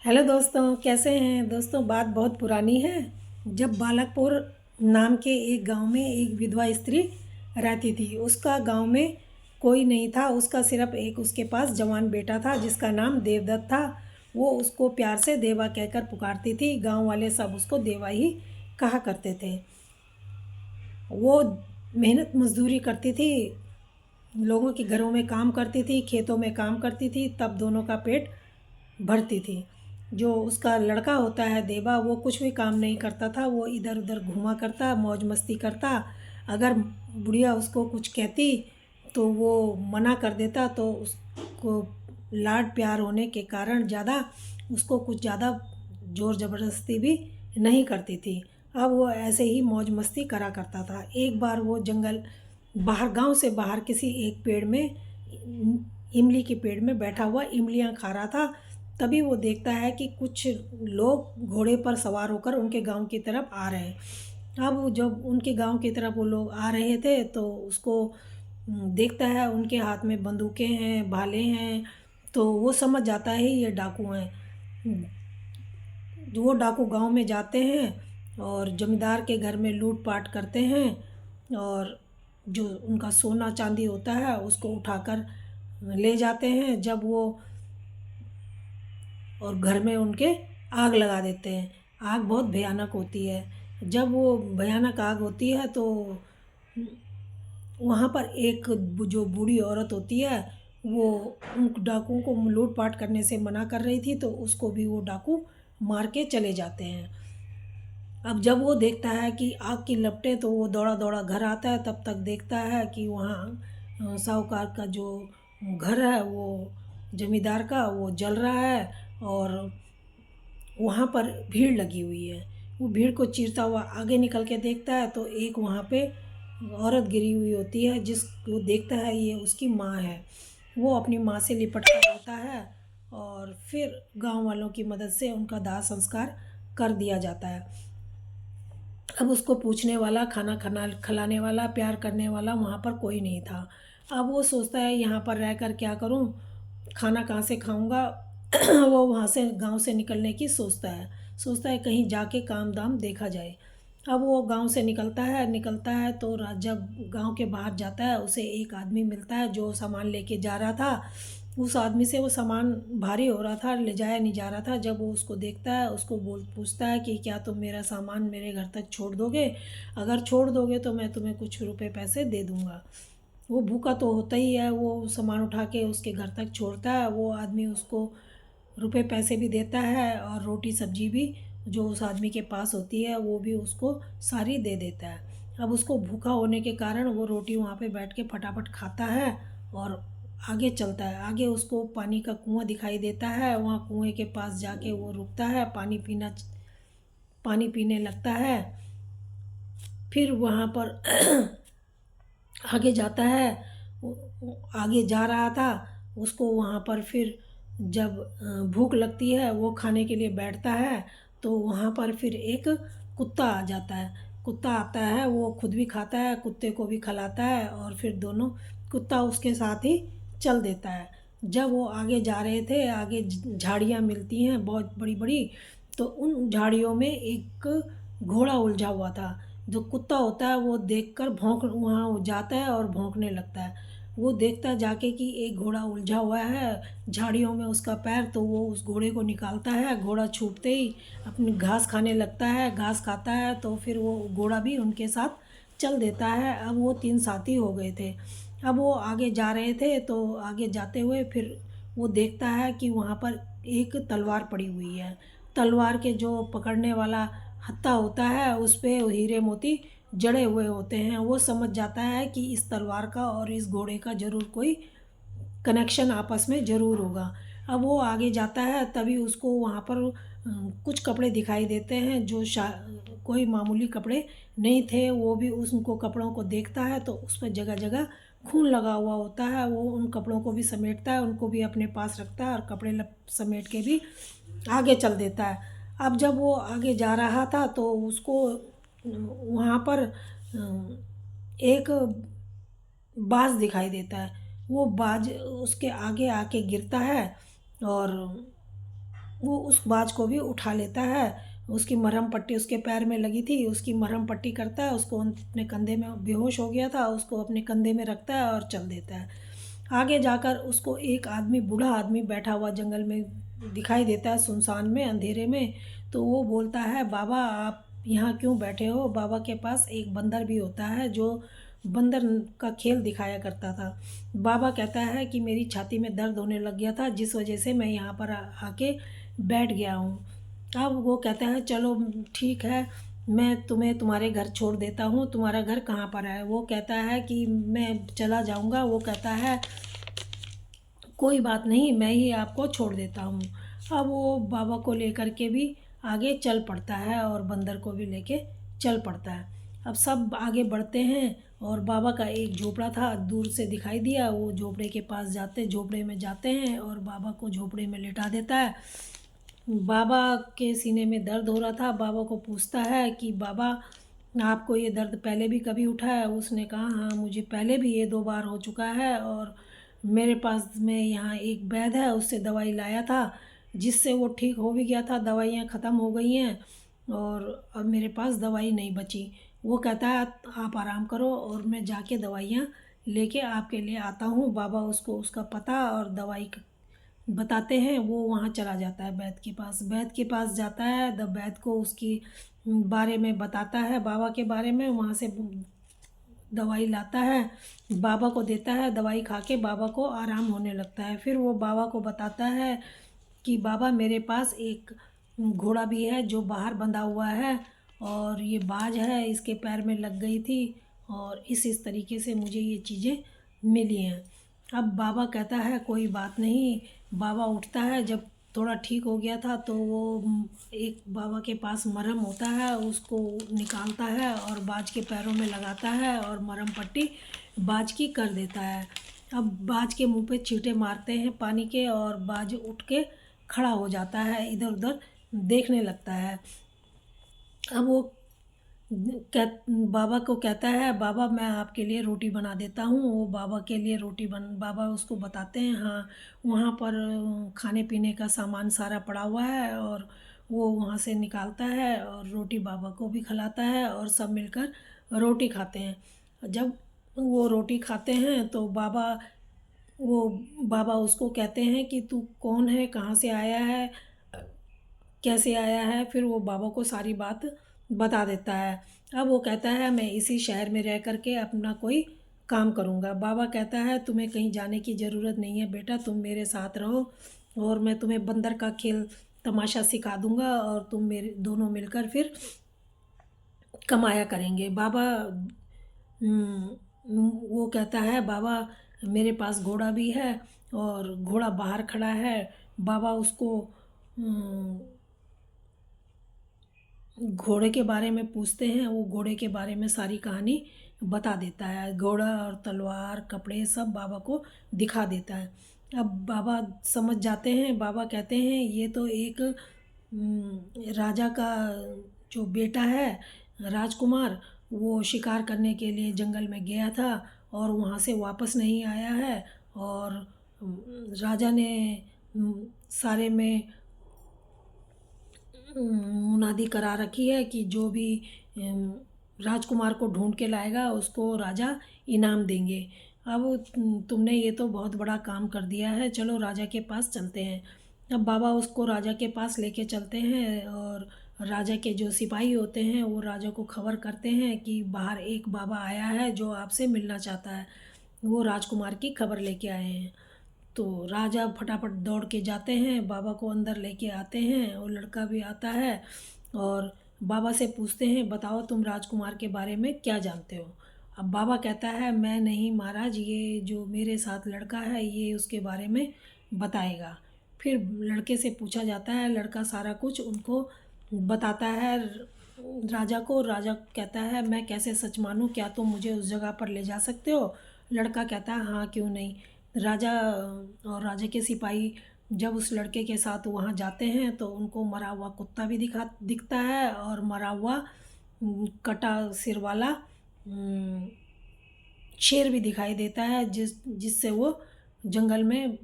Hello दोस्तों, कैसे हैं दोस्तों। बात बहुत पुरानी है। जब बालकपुर नाम के एक गांव में एक विधवा स्त्री रहती थी। उसका गांव में कोई नहीं था। उसका सिर्फ एक उसके पास जवान बेटा था जिसका नाम देवदत्त था। वो उसको प्यार से देवा कहकर पुकारती थी। गांव वाले सब उसको देवा ही कहा करते थे। वो मेहनत मजदूरी करती थी, लोगों के घरों में काम करती थी, खेतों में काम करती थी, तब दोनों का पेट भरती थी। जो उसका लड़का होता है देवा, वो कुछ भी काम नहीं करता था। वो इधर उधर घूमा करता, मौज मस्ती करता। अगर बुढ़िया उसको कुछ कहती तो वो मना कर देता। तो उसको लाड प्यार होने के कारण ज़्यादा उसको कुछ ज़्यादा ज़ोर ज़बरदस्ती भी नहीं करती थी। अब वो ऐसे ही मौज मस्ती करा करता था। एक बार वो जंगल बाहर, गांव से बाहर किसी एक पेड़ में, इमली के पेड़ में बैठा हुआ इमलियां खा रहा था। तभी वो देखता है कि कुछ लोग घोड़े पर सवार होकर उनके गांव की तरफ आ रहे हैं। अब जब उनके गांव की तरफ वो लोग आ रहे थे तो उसको देखता है उनके हाथ में बंदूकें हैं, भाले हैं। तो वो समझ जाता है ये डाकू हैं। वो डाकू गांव में जाते हैं और जमींदार के घर में लूट पाट करते हैं और जो उनका सोना चांदी होता है उसको उठाकर ले जाते हैं। जब वो और घर में उनके आग लगा देते हैं। आग बहुत भयानक होती है। जब वो भयानक आग होती है तो वहाँ पर एक जो बूढ़ी औरत होती है, वो उन डाकुओं को लूट पाट करने से मना कर रही थी। तो उसको भी वो डाकू मार के चले जाते हैं। अब जब वो देखता है कि आग की लपटें, तो वो दौड़ा दौड़ा घर आता है। तब तक देखता है कि वहाँ साहूकार का जो घर है, वो जमींदार का, वो जल रहा है और वहाँ पर भीड़ लगी हुई है। वो भीड़ को चीरता हुआ आगे निकल के देखता है तो एक वहाँ पे औरत गिरी हुई होती है, जिसको देखता है ये उसकी माँ है। वो अपनी माँ से लिपट कर रहता है और फिर गांव वालों की मदद से उनका दाह संस्कार कर दिया जाता है। अब उसको पूछने वाला, खाना खाना खिलाने वाला, प्यार करने वाला वहाँ पर कोई नहीं था। अब वो सोचता है यहाँ पर रह कर क्या करूँ, खाना कहाँ से खाऊंगा। वो वहाँ से गांव से निकलने की सोचता है कहीं जाके काम दाम देखा जाए। अब वो गांव से निकलता है तो जब गांव के बाहर जाता है, उसे एक आदमी मिलता है जो सामान लेके जा रहा था। उस आदमी से वो सामान भारी हो रहा था, ले जाया नहीं जा रहा था। जब वो उसको देखता है, उसको पूछता है कि क्या तुम मेरा सामान मेरे घर तक छोड़ दोगे? अगर छोड़ दोगे तो मैं तुम्हें कुछ रुपए पैसे दे दूँगा। वो भूखा तो होता ही है। वो सामान उठा के उसके घर तक छोड़ता है। वो आदमी उसको रुपए पैसे भी देता है और रोटी सब्जी भी जो उस आदमी के पास होती है वो भी उसको सारी दे देता है। अब उसको भूखा होने के कारण वो रोटी वहाँ पे बैठ के फटाफट खाता है और आगे चलता है। आगे उसको पानी का कुआं दिखाई देता है। वहाँ कुएं के पास जाके वो रुकता है, पानी पीने लगता है। फिर वहाँ पर आगे जाता है। आगे जा रहा था, उसको वहाँ पर फिर जब भूख लगती है, वो खाने के लिए बैठता है। तो वहाँ पर फिर एक कुत्ता आ जाता है। कुत्ता आता है, वो खुद भी खाता है, कुत्ते को भी खिलाता है और फिर दोनों, कुत्ता उसके साथ ही चल देता है। जब वो आगे जा रहे थे, आगे झाड़ियाँ मिलती हैं बहुत बड़ी बड़ी। तो उन झाड़ियों में एक घोड़ा उलझा हुआ था। जो कुत्ता होता है वो देखकर भौंक, वहाँ जाता है और भौंकने लगता है। वो देखता है जाके कि एक घोड़ा उलझा हुआ है झाड़ियों में उसका पैर। तो वो उस घोड़े को निकालता है। घोड़ा छूटते ही अपनी घास खाने लगता है, घास खाता है। तो फिर वो घोड़ा भी उनके साथ चल देता है। अब वो तीन साथी हो गए थे। अब वो आगे जा रहे थे तो आगे जाते हुए फिर वो देखता है कि वहाँ पर एक तलवार पड़ी हुई है। तलवार के जो पकड़ने वाला हत्था होता है उस पे हीरे मोती जड़े हुए होते हैं। वो समझ जाता है कि इस तलवार का और इस घोड़े का ज़रूर कोई कनेक्शन आपस में ज़रूर होगा। अब वो आगे जाता है, तभी उसको वहाँ पर कुछ कपड़े दिखाई देते हैं जो कोई मामूली कपड़े नहीं थे। वो भी उनको कपड़ों को देखता है तो उस पर जगह जगह खून लगा हुआ होता है। वो उन कपड़ों को भी समेटता है, उनको भी अपने पास रखता है और कपड़े समेट के भी आगे चल देता है। अब जब वो आगे जा रहा था तो उसको वहाँ पर एक बाज दिखाई देता है। वो बाज उसके आगे आके गिरता है और वो उस बाज को भी उठा लेता है। उसकी मरहम पट्टी उसके पैर में लगी थी, उसकी मरहम पट्टी करता है, उसको अपने कंधे में, बेहोश हो गया था, उसको अपने कंधे में रखता है और चल देता है। आगे जाकर उसको एक आदमी, बूढ़ा आदमी बैठा हुआ जंगल में दिखाई देता है, सुनसान में, अंधेरे में। तो वो बोलता है, बाबा आप यहाँ क्यों बैठे हो? बाबा के पास एक बंदर भी होता है जो बंदर का खेल दिखाया करता था। बाबा कहता है कि मेरी छाती में दर्द होने लग गया था, जिस वजह से मैं यहाँ पर आके बैठ गया हूँ। अब वो कहता है चलो ठीक है, मैं तुम्हें तुम्हारे घर छोड़ देता हूँ। तुम्हारा घर कहाँ पर है? वो कहता है कि मैं चला जाऊँगा। वो कहता है कोई बात नहीं, मैं ही आपको छोड़ देता हूँ। अब वो बाबा को लेकर के भी आगे चल पड़ता है और बंदर को भी लेके चल पड़ता है। अब सब आगे बढ़ते हैं और बाबा का एक झोपड़ा था, दूर से दिखाई दिया। वो झोपड़े के पास जाते, झोपड़े में जाते हैं और बाबा को झोपड़े में लिटा देता है। बाबा के सीने में दर्द हो रहा था। बाबा को पूछता है कि बाबा आपको ये दर्द पहले भी कभी उठा है? उसने कहा हाँ, मुझे पहले भी ये 2 बार हो चुका है और मेरे पास में यहाँ एक वैद्य है, उससे दवाई लाया था, जिससे वो ठीक हो भी गया था। दवाइयाँ ख़त्म हो गई हैं और अब मेरे पास दवाई नहीं बची। वो कहता है आप आराम करो और मैं जाके दवाइयाँ लेके आपके लिए आता हूँ। बाबा उसको उसका पता और दवाई बताते हैं। वो वहाँ चला जाता है वैद्य के पास। वैद्य के पास जाता है, वैद्य को उसकी बारे में बताता है, बाबा के बारे में। वहाँ से दवाई लाता है, बाबा को देता है। दवाई खा के बाबा को आराम होने लगता है। फिर वो बाबा को बताता है कि बाबा मेरे पास एक घोड़ा भी है जो बाहर बंधा हुआ है और ये बाज है, इसके पैर में लग गई थी और इस तरीके से मुझे ये चीज़ें मिली हैं। अब बाबा कहता है कोई बात नहीं। बाबा उठता है, जब थोड़ा ठीक हो गया था तो वो एक बाबा के पास मरहम होता है, उसको निकालता है और बाज के पैरों में लगाता है और मरहम पट्टी बाज की कर देता है। अब बाज के मुंह पे छींटे मारते हैं पानी के और बाज उठ के खड़ा हो जाता है, इधर उधर देखने लगता है। अब वो बाबा को कहता है बाबा मैं आपके लिए रोटी बना देता हूँ। वो बाबा के लिए बाबा उसको बताते हैं हाँ, वहाँ पर खाने पीने का सामान सारा पड़ा हुआ है और वो वहाँ से निकालता है और रोटी बाबा को भी खिलाता है और सब मिलकर रोटी खाते हैं। जब वो रोटी खाते हैं तो बाबा उसको कहते हैं कि तू कौन है, कहाँ से आया है, कैसे आया है? फिर वो बाबा को सारी बात बता देता है। अब वो कहता है मैं इसी शहर में रह कर के अपना कोई काम करूँगा। बाबा कहता है तुम्हें कहीं जाने की ज़रूरत नहीं है बेटा, तुम मेरे साथ रहो और मैं तुम्हें बंदर का खेल तमाशा सिखा दूँगा और तुम मेरे दोनों मिलकर फिर कमाया करेंगे। बाबा वो कहता है बाबा मेरे पास घोड़ा भी है और घोड़ा बाहर खड़ा है। बाबा उसको घोड़े के बारे में पूछते हैं। वो घोड़े के बारे में सारी कहानी बता देता है। घोड़ा और तलवार, कपड़े सब बाबा को दिखा देता है। अब बाबा समझ जाते हैं। बाबा कहते हैं ये तो एक राजा का जो बेटा है, राजकुमार, वो शिकार करने के लिए जंगल में गया था और वहाँ से वापस नहीं आया है और राजा ने सारे में मुनादी करा रखी है कि जो भी राजकुमार को ढूंढ के लाएगा उसको राजा इनाम देंगे। अब तुमने ये तो बहुत बड़ा काम कर दिया है, चलो राजा के पास चलते हैं। अब बाबा उसको राजा के पास लेके चलते हैं और राजा के जो सिपाही होते हैं वो राजा को खबर करते हैं कि बाहर एक बाबा आया है जो आपसे मिलना चाहता है। वो राजकुमार की खबर लेके आए हैं। तो राजा फटाफट दौड़ के जाते हैं, बाबा को अंदर लेके आते हैं। वो लड़का भी आता है और बाबा से पूछते हैं बताओ तुम राजकुमार के बारे में क्या जानते हो? अब बाबा कहता है मैं नहीं महाराज, ये जो मेरे साथ लड़का है ये उसके बारे में बताएगा। फिर लड़के से पूछा जाता है, लड़का सारा कुछ उनको बताता है राजा को। राजा कहता है मैं कैसे सच मानूं, क्या तुम मुझे उस जगह पर ले जा सकते हो? लड़का कहता है हाँ क्यों नहीं। राजा और राजा के सिपाही जब उस लड़के के साथ वहाँ जाते हैं तो उनको मरा हुआ कुत्ता भी दिखता है और मरा हुआ कटा सिर वाला शेर भी दिखाई देता है जिससे वो जंगल में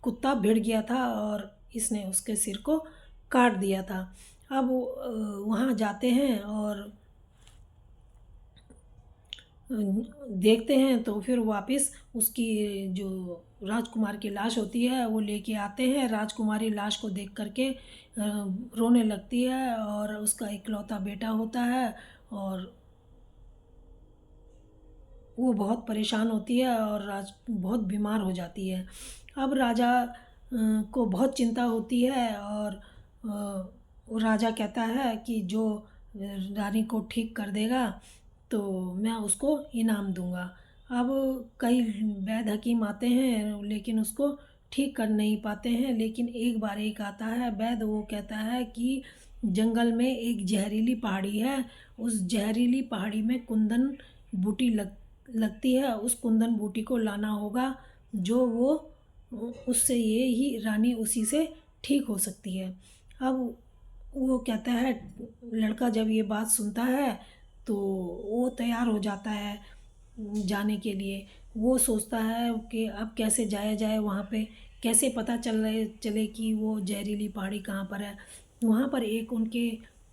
कुत्ता भिड़ गया था और इसने उसके सिर को काट दिया था। अब वहाँ जाते हैं और देखते हैं तो फिर वापस उसकी जो राजकुमार की लाश होती है वो लेके आते हैं। राजकुमारी लाश को देख करके रोने लगती है और उसका इकलौता बेटा होता है और वो बहुत परेशान होती है और बहुत बीमार हो जाती है। अब राजा को बहुत चिंता होती है और वो राजा कहता है कि जो रानी को ठीक कर देगा तो मैं उसको इनाम दूंगा। अब कई वैद्य हकीम आते हैं लेकिन उसको ठीक कर नहीं पाते हैं। लेकिन एक बार एक आता है वैद्य, वो कहता है कि जंगल में एक जहरीली पहाड़ी है, उस जहरीली पहाड़ी में कुंदन बूटी लगती है, उस कुंदन बूटी को लाना होगा। जो वो उससे ये ही रानी उसी से ठीक हो सकती है। अब वो कहता है, लड़का जब ये बात सुनता है तो वो तैयार हो जाता है जाने के लिए। वो सोचता है कि अब कैसे जाया जाए वहाँ पे, कैसे पता चले कि वो जहरीली पहाड़ी कहाँ पर है। वहाँ पर एक उनके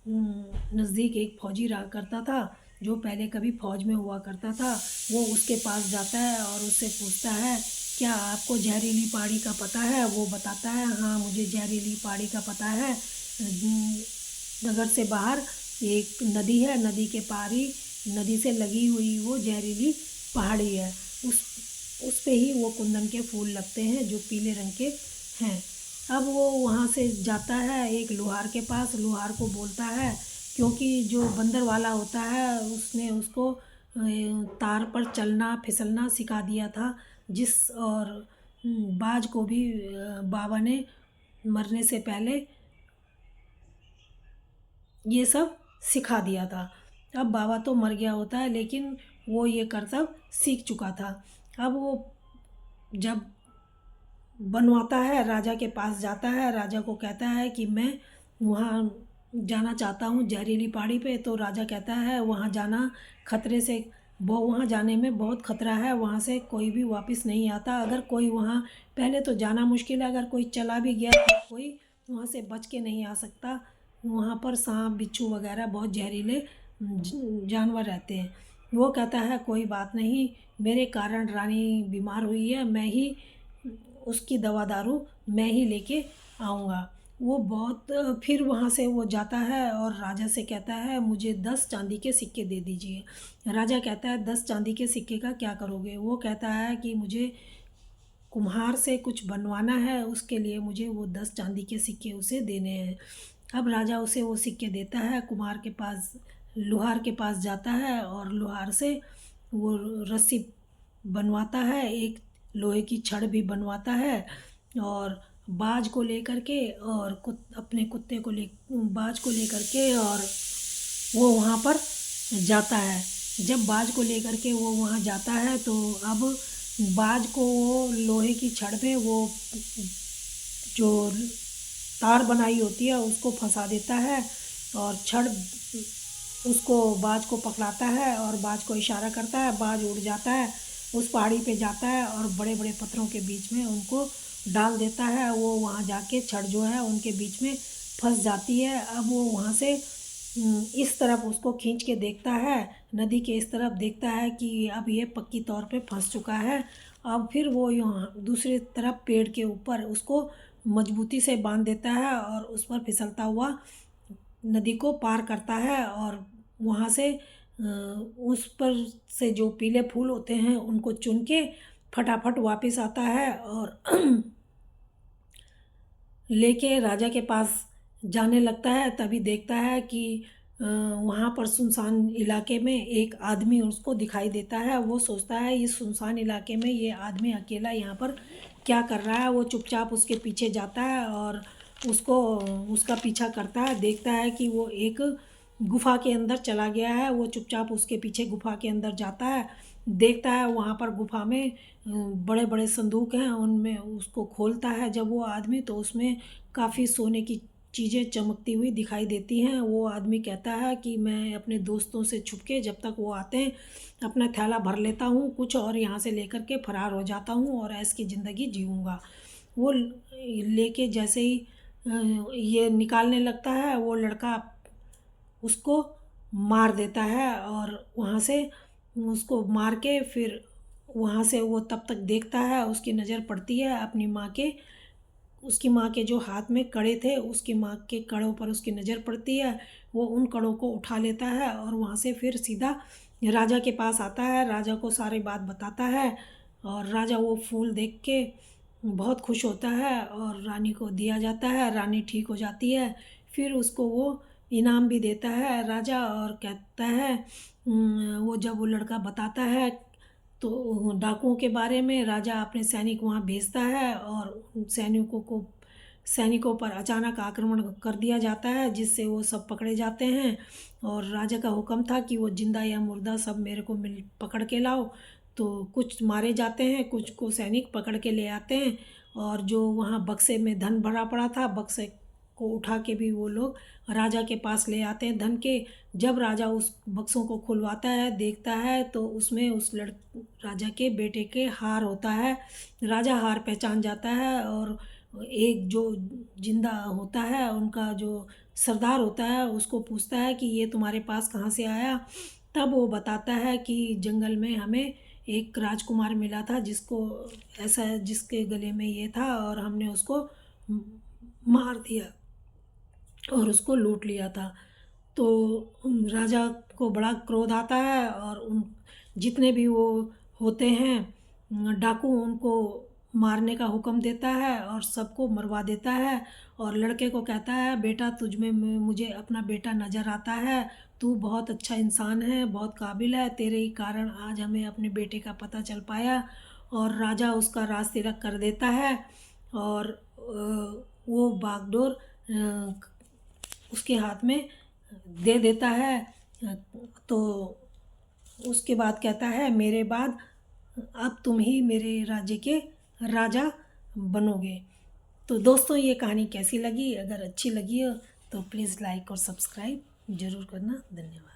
नज़दीक एक फौजी रहा करता था जो पहले कभी फौज में हुआ करता था। वो उसके पास जाता है और उससे पूछता है, क्या आपको जहरीली पहाड़ी का पता है? वो बताता है, हाँ मुझे जहरीली पहाड़ी का पता है। नगर से बाहर एक नदी है, नदी के पार ही, नदी से लगी हुई वो जहरीली पहाड़ी है। उस उस पे ही वो कुंदन के फूल लगते हैं जो पीले रंग के हैं। अब वो वहाँ से जाता है एक लोहार के पास, लोहार को बोलता है, क्योंकि जो बंदर वाला होता है उसने उसको तार पर चलना फिसलना सिखा दिया था। जिस और बाज को भी बाबा ने मरने से पहले ये सब सिखा दिया था। अब बाबा तो मर गया होता है लेकिन वो ये करतब सीख चुका था। अब वो जब बनवाता है राजा के पास जाता है, राजा को कहता है कि मैं वहाँ जाना चाहता हूँ जहरीली पहाड़ी पे। तो राजा कहता है वहाँ जाना खतरे से, वहाँ जाने में बहुत खतरा है, वहाँ से कोई भी वापस नहीं आता। अगर कोई वहाँ, पहले तो जाना मुश्किल है, अगर कोई चला भी गया तो कोई वहाँ से बच के नहीं आ सकता। वहाँ पर सांप बिच्छू वगैरह बहुत जहरीले जानवर रहते हैं। वो कहता है कोई बात नहीं, मेरे कारण रानी बीमार हुई है, मैं ही उसकी दवा दारू मैं ही लेके आऊँगा। वो बहुत फिर वहाँ से वो जाता है और राजा से कहता है मुझे 10 चांदी के सिक्के दे दीजिए। राजा कहता है 10 चांदी के सिक्के का क्या करोगे? वो कहता है कि मुझे कुम्हार से कुछ बनवाना है, उसके लिए मुझे वो 10 चांदी के सिक्के उसे देने हैं। अब राजा उसे वो सिक्के देता है, कुम्हार के पास, लोहार के पास जाता है और लोहार से वो रस्सी बनवाता है, एक लोहे की छड़ भी बनवाता है और बाज को लेकर के और अपने कुत्ते को ले बाज को लेकर के और वो वहाँ पर जाता है। जब बाज को लेकर के वो वहाँ जाता है तो अब बाज को वो लोहे की छड़ में वो जो तार बनाई होती है उसको फंसा देता है और छड़ उसको, बाज को पकड़ाता है और बाज को इशारा करता है, बाज उड़ जाता है, उस पहाड़ी पे जाता है और बड़े बड़े पत्थरों के बीच में उनको डाल देता है। वो वहाँ जाके छड़ जो है उनके बीच में फंस जाती है। अब वो वहाँ से इस तरफ उसको खींच के देखता है, नदी के इस तरफ देखता है कि अब ये पक्की तौर पे फंस चुका है। अब फिर वो यहाँ दूसरी तरफ पेड़ के ऊपर उसको मजबूती से बांध देता है और उस पर फिसलता हुआ नदी को पार करता है और वहाँ से उस पर से जो पीले फूल होते हैं उनको चुन के फटाफट वापस आता है और लेके राजा के पास जाने लगता है। तभी देखता है कि वहाँ पर सुनसान इलाके में एक आदमी उसको दिखाई देता है। वो सोचता है इस सुनसान इलाके में ये आदमी अकेला यहाँ पर क्या कर रहा है। वो चुपचाप उसके पीछे जाता है और उसको उसका पीछा करता है। देखता है कि वो एक गुफा के अंदर चला गया है। वो चुपचाप उसके पीछे गुफा के अंदर जाता है, देखता है वहाँ पर गुफा में बड़े बड़े संदूक हैं, उनमें उसको खोलता है जब वो आदमी, तो उसमें काफ़ी सोने की चीज़ें चमकती हुई दिखाई देती हैं। वो आदमी कहता है कि मैं अपने दोस्तों से छुपके जब तक वो आते हैं अपना थैला भर लेता हूँ कुछ और यहाँ से लेकर के फरार हो जाता हूँ और ऐश की ज़िंदगी जीऊँगा। वो लेके जैसे ही ये निकालने लगता है, वो लड़का उसको मार देता है। और वहाँ से उसको मार के फिर वहाँ से वो तब तक देखता है, उसकी नज़र पड़ती है अपनी माँ के, उसकी माँ के जो हाथ में कड़े थे, उसकी माँ के कड़ों पर उसकी नज़र पड़ती है। वो उन कड़ों को उठा लेता है और वहाँ से फिर सीधा राजा के पास आता है, राजा को सारी बात बताता है। और राजा वो फूल देख के बहुत खुश होता है और रानी को दिया जाता है, रानी ठीक हो जाती है। फिर उसको वो इनाम भी देता है राजा, और कहता है वो जब वो लड़का बताता है तो डाकुओं के बारे में, राजा अपने सैनिक वहाँ भेजता है और उन सैनिकों पर अचानक आक्रमण कर दिया जाता है, जिससे वो सब पकड़े जाते हैं। और राजा का हुक्म था कि वो जिंदा या मुर्दा सब मेरे को मिल पकड़ के लाओ। तो कुछ मारे जाते हैं, कुछ को सैनिक पकड़ के ले आते हैं। और जो वहाँ बक्से में धन भरा पड़ा था, बक्से को उठा के भी वो लोग राजा के पास ले आते हैं धन के। जब राजा उस बक्सों को खुलवाता है, देखता है, तो उसमें राजा के बेटे के हार होता है। राजा हार पहचान जाता है और एक जो जिंदा होता है, उनका जो सरदार होता है, उसको पूछता है कि ये तुम्हारे पास कहाँ से आया। तब वो बताता है कि जंगल में हमें एक राजकुमार मिला था, जिसके गले में ये था, और हमने उसको मार दिया और उसको लूट लिया था। तो राजा को बड़ा क्रोध आता है और उन जितने भी वो होते हैं डाकू, उनको मारने का हुक्म देता है और सबको मरवा देता है। और लड़के को कहता है, बेटा तुझ में मुझे अपना बेटा नज़र आता है, तू बहुत अच्छा इंसान है, बहुत काबिल है, तेरे ही कारण आज हमें अपने बेटे का पता चल पाया। और राजा उसका राज तिलक कर देता है। और वो बागडोर उसके हाथ में दे देता है। तो उसके बाद कहता है, मेरे बाद अब तुम ही मेरे राज्य के राजा बनोगे। तो दोस्तों, ये कहानी कैसी लगी? अगर अच्छी लगी हो तो प्लीज़ लाइक और सब्सक्राइब ज़रूर करना। धन्यवाद।